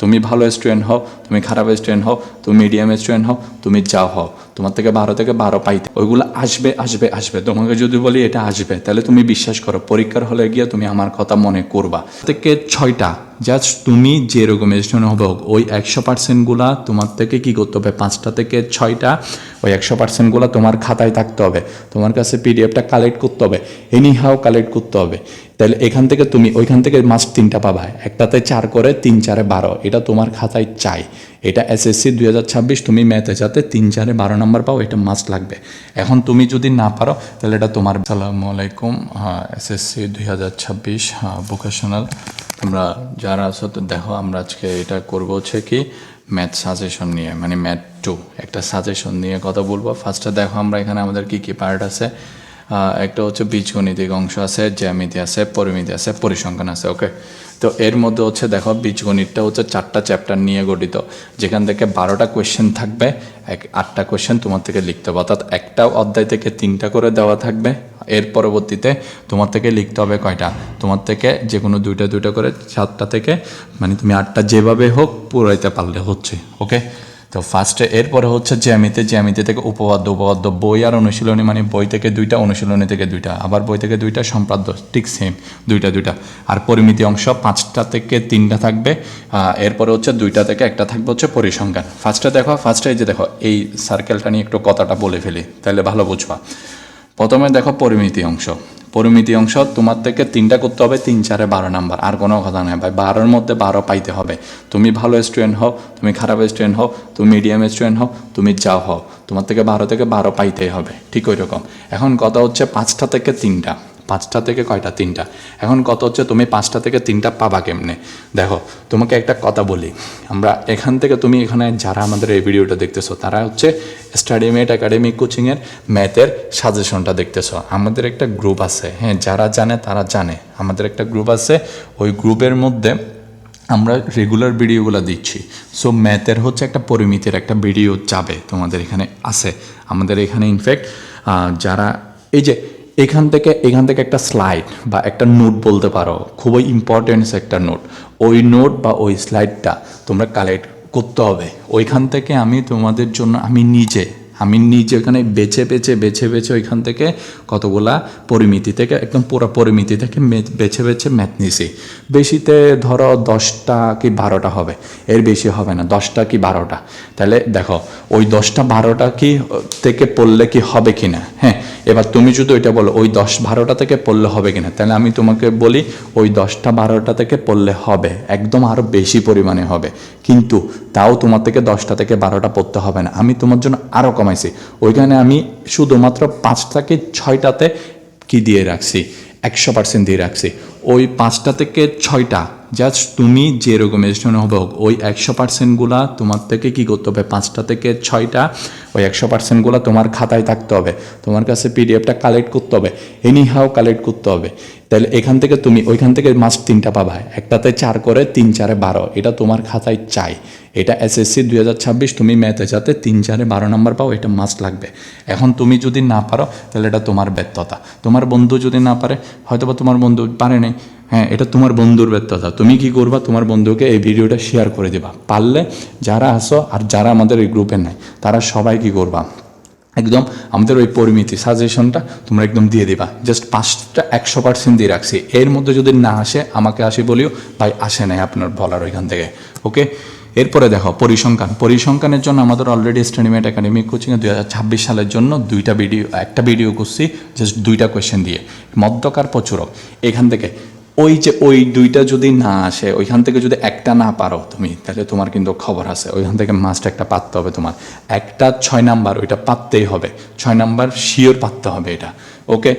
তুমি ভালো স্টুডেন্ট হও, তুমি খারাপ স্টুডেন্ট হও, তুমি মিডিয়াম স্টুডেন্ট হও, তুমি যাও হও, তোমার থেকে 12 পাইতে ওইগুলো আসবে আসবে আসবে। তোমাকে যদি বলি এটা আসবে, তাহলে তুমি বিশ্বাস করো পরীক্ষার হলে গিয়ে তুমি আমার কথা মনে করবা। থেকে 6টা জাস্ট তুমি যেরকম স্টুডেন্ট হবে হোক, ওই 100%গুলা তোমার থেকে কি করতে হবে, 5টা থেকে 6টা ওই 100%গুলা তোমার খাতায় থাকতে হবে। তোমার কাছে পিডিএফটা কালেক্ট করতে হবে, এনি হাও কালেক্ট করতে হবে। তাহলে এখান থেকে তুমি ওইখান থেকে মাস্ট 3টা পাবা, একটাতে 4 করে 3 4 12, এটা তোমার খাতায় চাই। এটা এসএসসি 2026 তুমি ম্যাথে যাতে 3 4 12 নম্বর পাও, এটা মাস্ট লাগবে। এখন তুমি যদি না পারো তাহলে এটা তোমার। আসসালামু আলাইকুম। হ্যাঁ, এসএসসি 2026 ভোকেশনাল তোমরা যারা আছো তো দেখো, আমরা আজকে এটা করবো হচ্ছে কি ম্যাথ সাজেশন নিয়ে, মানে ম্যাথ 2 একটা সাজেশন নিয়ে কথা বলবো। ফার্স্টে দেখো আমরা এখানে আমাদের কি কি পার্ট আছে। একটা হচ্ছে বীজগণিতিক অংশ আছে, জ্যামিতি আছে, পরিমিতি আছে, পরিসংখ্যান আছে। ওকে, তো এর মধ্যে হচ্ছে দেখো বীজগণিতটা হচ্ছে 4টা চ্যাপ্টার নিয়ে গঠিত, যেখান থেকে 12টা কোয়েশ্চেন থাকবে, 8টা কোয়েশ্চেন তোমার থেকে লিখতে হবে, অর্থাৎ একটা অধ্যায় থেকে 3টা করে দেওয়া থাকবে। এর পরবর্তীতে তোমার থেকে লিখতে হবে কয়টা, তোমার থেকে যে কোনো দুইটা করে 7টা থেকে, মানে তুমি 8টা যেভাবে হোক পুরাইতে পারলে হচ্ছে। ওকে, তো ফার্স্টে এরপরে হচ্ছে জ্যামিতি থেকে উপপাদ্য বই আর অনুশীলনী, মানে বই থেকে 2টা, অনুশীলনী থেকে 2টা, আবার বই থেকে 2টা, সম্পাদ্য ঠিক সেম 2টা। আর পরিমিতি অংশ 5টা থেকে 3টা থাকবে। এরপরে হচ্ছে 2টা থেকে একটা থাকবে হচ্ছে পরিসংখ্যান। ফার্স্টে এই যে দেখো এই সার্কেলটা নিয়ে একটু কথাটা বলে ফেলি, তাহলে ভালো বুঝবা। প্রথমে দেখো পরিমিতি অংশ তোমার থেকে 3টা করতে হবে, 3 4 12 নাম্বার, আর কোনো কথা নয় ভাই, 12-র মধ্যে 12 পাইতে হবে। তুমি ভালো স্টুডেন্ট হও, তুমি খারাপ স্টুডেন্ট হও, তুমি মিডিয়াম স্টুডেন্ট হও, তুমি যাও হও, তোমার থেকে 12 পাইতেই হবে, ঠিক ওই রকম। এখন কথা হচ্ছে 5টা থেকে 3টা, 5টা থেকে কয়টা, 3টা। এখন কত হচ্ছে তুমি 5টা থেকে 3টা পাবা কেমনে। দেখো তোমাকে একটা কথা বলি, আমরা এখান থেকে, তুমি এখানে যারা আমাদের এই ভিডিওটা দেখতেছো তারা হচ্ছে স্টাডিমেট একাডেমিক কোচিংয়ের ম্যাথের সাজেশনটা দেখতেছো। আমাদের একটা গ্রুপ আছে, হ্যাঁ, যারা জানে তারা জানে, আমাদের একটা গ্রুপ আছে। ওই গ্রুপের মধ্যে আমরা রেগুলার ভিডিওগুলো দিচ্ছি। সো ম্যাথের হচ্ছে একটা পরিমিতির একটা ভিডিও যাবে তোমাদের এখানে আছে। আমাদের এখানে ইনফ্যাক্ট যারা এই যে এখান থেকে একটা স্লাইড বা একটা নোট বলতে পারো, খুবই ইম্পর্টেন্ট একটা নোট, ওই নোট বা ওই স্লাইডটা তোমরা কালেক্ট করতে হবে। ওইখান থেকে আমি তোমাদের জন্য আমি নিজে ওখানে বেছে ওইখান থেকে কতগুলা পরিমিতি থেকে, একদম পুরো পরিমিতি থেকে বেছে ম্যাথ নিছি। বেশিতে ধরো 10টা কি 12টা হবে, এর বেশি হবে না, 10টা কি 12টা। তাহলে দেখো ওই 10টা 12টা কি থেকে পড়লে কি হবে কিনা। হ্যাঁ, এবার তুমি যদি ওইটা বলো ওই 10-12টা থেকে পড়লে হবে কিনা, তাহলে আমি তোমাকে বলি ওই 10টা 12টা থেকে পড়লে হবে, একদম আরও বেশি পরিমাণে হবে। কিন্তু তাও তোমার থেকে 10টা থেকে 12টা পড়তে হবে না, আমি তোমার জন্য আরও কমাইছি। ওইখানে আমি শুধুমাত্র 5 থেকে 6টাতে কি দিয়ে রাখছি, 100% দিয়ে রাখছি। ওই 5টা থেকে 6টা জাস্ট তুমি যেরকম স্টুডেন্ট হবে হোক, ওই 100%গুলা তোমার থেকে কি করতে হবে, 5টা থেকে 6টা ওই 100%গুলা তোমার খাতায় থাকতে হবে। তোমার কাছে পিডিএফটা কালেক্ট করতে হবে, এনি হাও কালেক্ট করতে হবে। তাহলে এখান থেকে তুমি ওইখান থেকে মাস্ট 3টা পাবা, একটাতে 4 করে 3 4 12, এটা তোমার খাতায় চাই। এটা এসএসসি 2026 তুমি ম্যাথে যাতে 3 4 12 নম্বর পাও, এটা মাস্ট লাগবে। এখন তুমি যদি না পারো তাহলে এটা তোমার ব্যর্থতা। তোমার বন্ধু যদি না পারে, হয়তো বা তোমার বন্ধু পারে নাই, হ্যাঁ, এটা তোমার বন্ধুর ব্যর্থতা। তুমি কি করবা, তোমার বন্ধুকে এই ভিডিওটা শেয়ার করে দেবা। পারলে যারা আসো আর যারা আমাদের এই গ্রুপে নাই তারা সবাই কি করবা, একদম আমাদের ওই পরিমিতি সাজেশনটা তোমরা একদম দিয়ে দিবা। জাস্ট 5টা 100% দিয়ে রাখছি, এর মধ্যে যদি না আসে আমাকে আসি বলিও, ভাই আসে নাই আপনার বলার ওইখান থেকে। ওকে, এরপরে দেখো পরিসংখ্যানের জন্য আমাদের অলরেডি স্টাডিমেট একাডেমিক কোচিংয়ে 2026 সালের জন্য একটা ভিডিও করছি, জাস্ট 2টা কোয়েশ্চেন দিয়ে, মধ্যকার প্রচুরক। এখান থেকে ওই 2টা যদি না আসে, ওইখান থেকে যদি একটা না পারো তুমি, তাহলে তোমার কিন্তু খবর আছে, ওইখান থেকে মাস্ট একটা পারতে হবে তোমার। একটা 6 নাম্বার ওইটা পারতেই হবে, 6 নাম্বার শিওর পারতে হবে এটা। ওকে,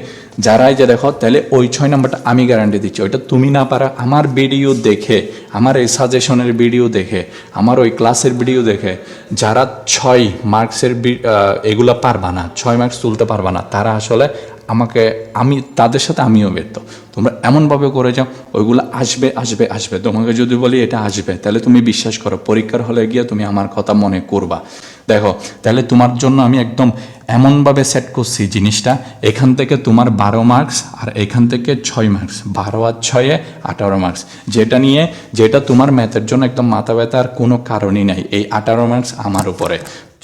যারাই যে দেখো, তাহলে ওই 6 নাম্বারটা আমি গ্যারান্টি দিচ্ছি, ওইটা তুমি না পারা আমার ভিডিও দেখে, আমার এই সাজেশনের ভিডিও দেখে, আমার ওই ক্লাসের ভিডিও দেখে, যারা 6 মার্কসের এগুলো পারবা না, 6 মার্কস তুলতে পারবা না, তারা আসলে আমি তাদের সাথে আমিও ব্যর্থ। তোমরা এমনভাবে করে যাও ওইগুলো আসবে আসবে আসবে। তোমাকে যদি বলি এটা আসবে, তাহলে তুমি বিশ্বাস করো পরীক্ষার হলে গিয়ে তুমি আমার কথা মনে করবা। দেখো তাহলে তোমার জন্য আমি একদম এমনভাবে সেট করছি জিনিসটা, এখান থেকে তোমার 12 মার্কস আর এখান থেকে 6 মার্কস, 12 আর 6 18 মার্কস, যেটা তোমার ম্যাথের জন্য একদম মাথা ব্যথা আর কোনো কারণই নাই। এই 18 মার্কস আমার উপরে,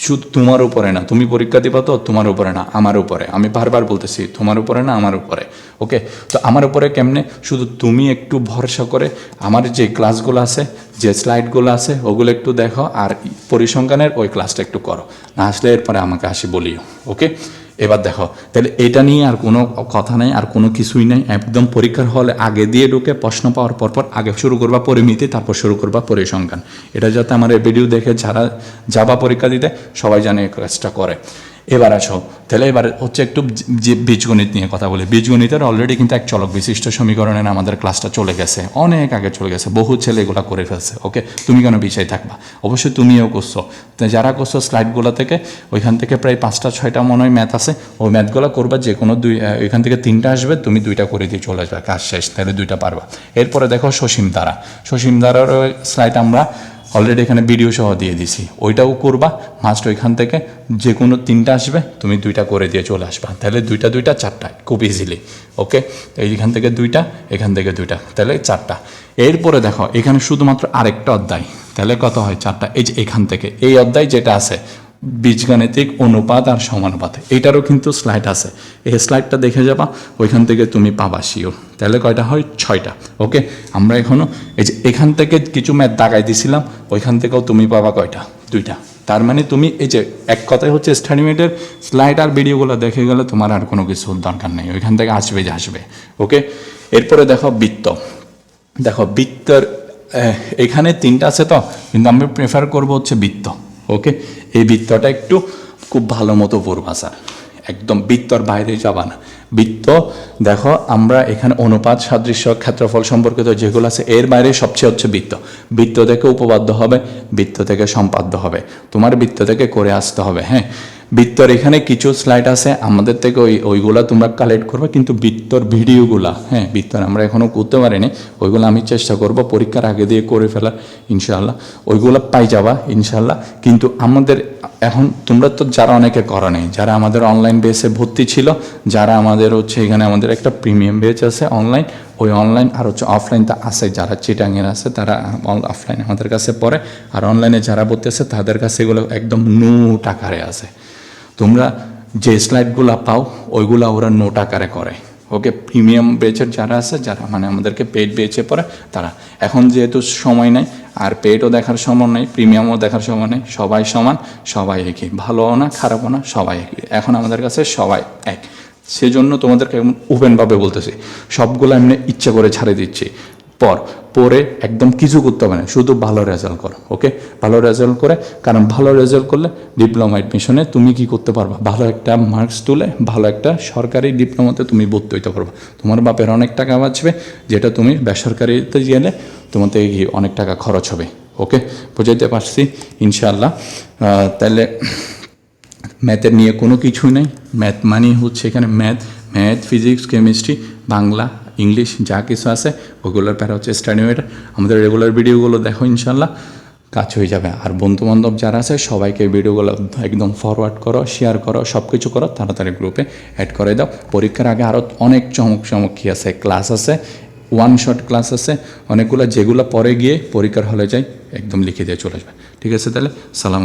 শুধু তোমার উপরে না, তুমি পরীক্ষা দিবা তো তোমার উপরে না আমার উপরে, আমি বারবার বলতেছি তোমার উপরে না আমার উপরে। ওকে, তো আমার উপরে কেমনে? শুধু তুমি একটু ভরসা করে আমার যে ক্লাসগুলো আছে, যে স্লাইডগুলো আছে ওগুলো একটু দেখো, আর পরিসংখ্যানের ওই ক্লাসটা একটু করো, না আসলে এরপরে আমাকে আসি বলিও। ওকে, এবার দেখো তাহলে এটা নিয়ে আর কোনো কথা নেই, আর কোনো কিছুই নেই। একদম পরীক্ষার হলে আগে দিয়ে ঢুকে প্রশ্ন পাওয়ার পরপর আগে শুরু করবা পরিমিতি, তারপর শুরু করবা পরিসংখ্যান। এটা যাতে আমার এই ভিডিও দেখে যারা যাবা পরীক্ষা দিতে সবাই জানে এই কাজটা করে। এবার আসো, তাহলে এবার হচ্ছে একটু যে বীজগণিত নিয়ে কথা বলি। বীজগণিতের অলরেডি কিন্তু এক চলক বিশিষ্ট সমীকরণের আমাদের ক্লাসটা চলে গেছে, অনেক আগে চলে গেছে, বহু ছেলে এগুলো করে ফেলছে। ওকে, তুমি কেন পিছিয়ে থাকবা? অবশ্যই তুমিও করছো। তো যারা করছো স্লাইডগুলো থেকে, ওইখান থেকে প্রায় 5টা 6টা মনে হয় ম্যাথ আছে, ওই ম্যাথগুলো করবা, যে কোনো ওইখান থেকে 3টা আসবে, তুমি 2টা করে দিয়ে চলে আসবে, কাজ শেষ, তাহলে 2টা পারবা। এরপরে দেখো সসীম ধারার স্লাইড আমরা অলরেডি এখানে ভিডিও সহ দিয়ে দিছি, ওইটাও করবা মাস্ট। ওইখান থেকে যে কোনো 3টা আসবে, তুমি 2টা করে দিয়ে চলে আসবা, তাহলে 2টা 4টা খুব ইজিলি। ওকে, এইখান থেকে 2টা, এখান থেকে 2টা, তাহলে 4টা। এরপরে দেখো এখানে শুধুমাত্র আরেকটা অধ্যায়, তাহলে কত হয়? 4টা। এই যে এখান থেকে এই অধ্যায় যেটা আছে বীজগাণিতিক অনুপাত আর সমানুপাত, এইটারও কিন্তু স্লাইড আছে, এই স্লাইডটা দেখে যাবা, ওইখান থেকে তুমি পাবা শিওর। তাহলে কয়টা হয়? 6টা। ওকে, আমরা এখনও এই যে এখান থেকে কিছু ম্যাথ দাগাই দিছিলাম, ওইখান থেকেও তুমি পাবা কয়টা? 2টা। তার মানে তুমি এই যে এক কথায় হচ্ছে স্টাডি মেটের স্লাইড আর ভিডিওগুলো দেখে গেলে তোমার আর কোনো কিছুর দরকার নেই, ওইখান থেকে আসবে যে আসবে। ওকে, এরপরে দেখো বৃত্ত। দেখো বৃত্তের এখানে 3টা আছে তো, কিন্তু আমি প্রেফার করবো হচ্ছে বৃত্ত। ওকে, এই বৃত্তটা একটু খুব ভালো মতো পড়বা স্যার, একদম বৃত্তর বাইরে যাবা না। বৃত্ত দেখো আমরা এখানে অনুপাত, সাদৃশ্য, ক্ষেত্রফল সম্পর্কিত যেগুলো আছে, এর বাইরে সবচেয়ে হচ্ছে বৃত্ত। বৃত্ত থেকে উপপাদ্য হবে, বৃত্ত থেকে সম্পাদ্য হবে, তোমার বৃত্ত থেকে করে আসতে হবে। হ্যাঁ, বৃত্তর এখানে কিছু স্লাইড আছে আমাদের থেকে, ওইগুলা তোমরা কালেক্ট করবে, কিন্তু বৃত্তর ভিডিওগুলা, হ্যাঁ বৃত্তর আমরা এখনও করতে পারিনি, ওইগুলো আমি চেষ্টা করব পরীক্ষার আগে দিয়ে করে ফেলার ইনশাআল্লাহ, ওইগুলো পাই যাবা ইনশাআল্লাহ। কিন্তু আমাদের এখন তোমরা তো যারা অনেকে করা নেই, যারা আমাদের অনলাইন বেসে ভর্তি ছিল, যারা আমাদের হচ্ছে এখানে আমাদের একটা প্রিমিয়াম বেচ আছে অনলাইন, ওই অনলাইন আর হচ্ছে অফলাইনটা আছে, যারা চিটাঙের আছে তারা অফলাইন আমাদের কাছে পড়ে, আর অনলাইনে যারা ভর্তি আছে তাদের কাছে এগুলো একদম নোট আকারে আছে। তোমরা যে স্লাইডগুলো পাও ওইগুলো ওরা নোট আকারে করে। ওকে, প্রিমিয়াম বেচের যারা আছে, যারা মানে আমাদেরকে পেড বেচে পড়ে, তারা এখন যেহেতু সময় নেই, আর পেডও দেখার সময় নেই, প্রিমিয়ামও দেখার সময় নেই, সবাই সমান, সবাই একই, ভালোও না খারাপও না, সবাই একই, এখন আমাদের কাছে সবাই এক। সেজন্য তোমাদেরকে ওপেনভাবে বলতেছি, সবগুলো এমনি ইচ্ছা করে ছাড়ে দিচ্ছি, পরে একদম কিছু করতে হবে না, শুধু ভালো রেজাল্ট করো। ওকে, ভালো রেজাল্ট করে, কারণ ভালো রেজাল্ট করলে ডিপ্লোমা অ্যাডমিশনে তুমি কি করতে পারবা? ভালো একটা মার্কস তুলে ভালো একটা সরকারি ডিপ্লোমাতে তুমি ভর্তি হইতে পারবা, তোমার বাপের অনেক টাকা বাঁচবে, যেটা তুমি বেসরকারিতে গেলে তোমার থেকে কি অনেক টাকা খরচ হবে। ওকে, বুঝাইতে পারছি ইনশাআল্লাহ। তাহলে ম্যাথের নিয়ে কোনো কিছুই নেই, ম্যাথ মানে হচ্ছে এখানে math, physics, chemistry, Bangla, English যা কিছু আছে ওগুলোর প্যারা হচ্ছে স্টাডি মেটের। আমাদের রেগুলার ভিডিওগুলো দেখো ইনশাল্লাহ, কাজ হয়ে যাবে। আর বন্ধুবান্ধব যারা আছে সবাইকে ভিডিওগুলো একদম ফরওয়ার্ড করো, শেয়ার করো, সব কিছু করো, তাড়াতাড়ি গ্রুপে অ্যাড করে দাও। পরীক্ষার আগে আরও অনেক চমক কি আছে, ক্লাস আছে, ওয়ান শট ক্লাস আছে অনেকগুলো, যেগুলো পরে গিয়ে পরীক্ষার হলে যাই একদম লিখে দিয়ে চলে আসবে। ঠিক আছে, তাহলে সালাম।